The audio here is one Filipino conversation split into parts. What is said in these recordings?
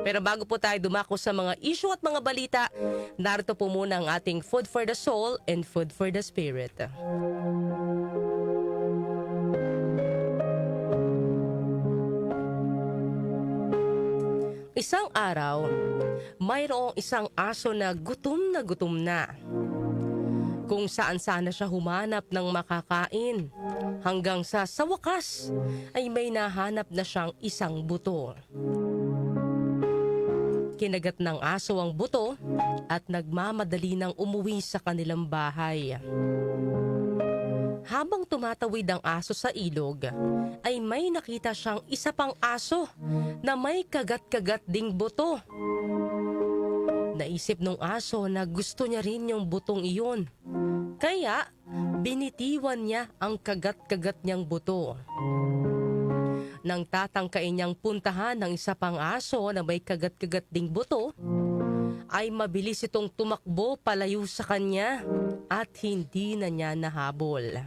Pero bago po tayo dumako sa mga issue at mga balita, narito po muna ang ating Food for the Soul and Food for the Spirit. Isang araw, mayroong isang aso na gutom na gutom na. Kung saan sana siya humanap ng makakain. Hanggang sa wakas ay may nahanap na siyang isang buto. Kinagat ng aso ang buto at nagmamadali ng umuwi sa kanilang bahay. Habang tumatawid ang aso sa ilog, ay may nakita siyang isa pang aso na may kagat-kagat ding buto. Naisip nung aso na gusto niya rin yung butong iyon. Kaya, binitiwan niya ang kagat-kagat niyang buto. Nang tatangkain niyang puntahan ng isa pang aso na may kagat-kagat ding buto, ay mabilis itong tumakbo palayo sa kanya at hindi na niya nahabol.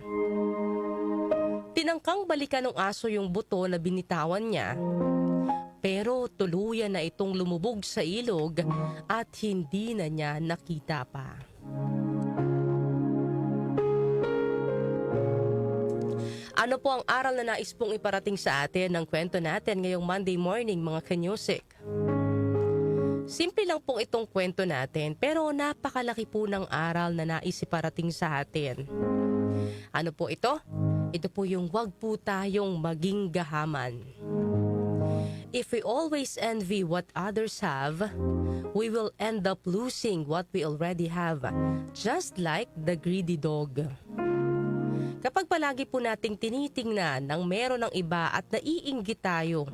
Tinangkang balikan ng aso yung buto na binitawan niya, pero tuluyan na itong lumubog sa ilog at hindi na niya nakita pa. Ano po ang aral na nais pong iparating sa atin ng kwento natin ngayong Monday morning, mga kanyusik? Simple lang pong itong kwento natin, pero napakalaki po ng aral na nais iparating sa atin. Ano po ito? Ito po yung wag po tayong maging gahaman. If we always envy what others have, we will end up losing what we already have, just like the greedy dog. Kapag palagi po nating tinitingnan ng meron ng iba at naiinggit tayo,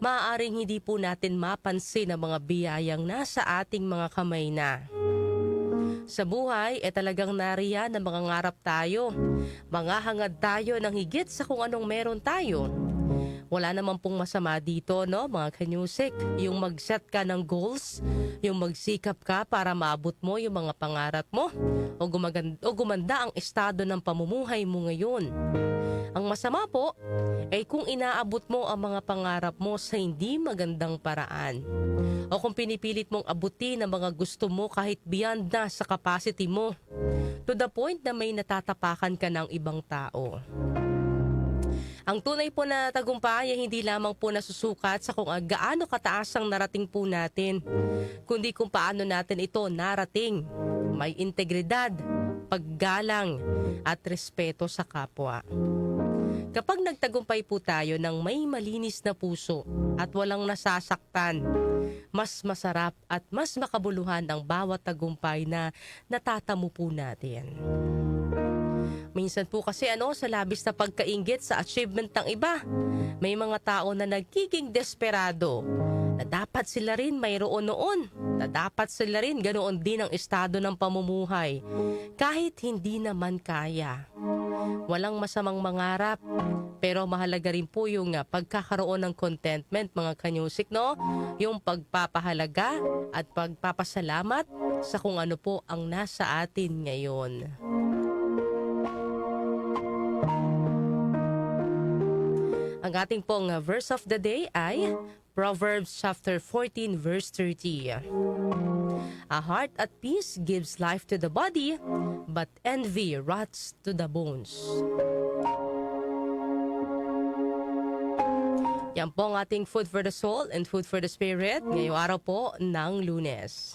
maaaring hindi po natin mapansin ang mga biyayang nasa ating mga kamay na. Sa buhay, talagang nariyan na mga ngarap tayo. Mga hangad tayo ng higit sa kung anong meron tayo. Wala naman pong masama dito, no, mga kanyusik. Yung mag-set ka ng goals, yung magsikap ka para maabot mo yung mga pangarap mo, o gumanda ang estado ng pamumuhay mo ngayon. Ang masama po ay kung inaabot mo ang mga pangarap mo sa hindi magandang paraan. O kung pinipilit mong abutin ang mga gusto mo kahit beyond na sa capacity mo, to the point na may natatapakan ka ng ibang tao. Ang tunay po na tagumpay ay hindi lamang po nasusukat sa kung gaano kataas ang narating po natin, kundi kung paano natin ito narating. May integridad, paggalang, at respeto sa kapwa. Kapag nagtagumpay po tayo ng may malinis na puso at walang nasasaktan, mas masarap at mas makabuluhan ang bawat tagumpay na natatamo po natin. Minsan po kasi sa labis na pagkainggit sa achievement ng iba, may mga tao na nagiging desperado na dapat sila rin mayroon noon, na dapat sila rin ganoon din ang estado ng pamumuhay kahit hindi naman kaya. Walang masamang mangarap, pero mahalaga rin po yung pagkakaroon ng contentment, mga kanyusik, no? Yung pagpapahalaga at pagpapasalamat sa kung ano po ang nasa atin ngayon. Ang ating pong verse of the day ay Proverbs chapter 14 verse 30. A heart at peace gives life to the body, but envy rots to the bones. Yan po ang ating food for the soul and food for the spirit ngayong araw po ng Lunes.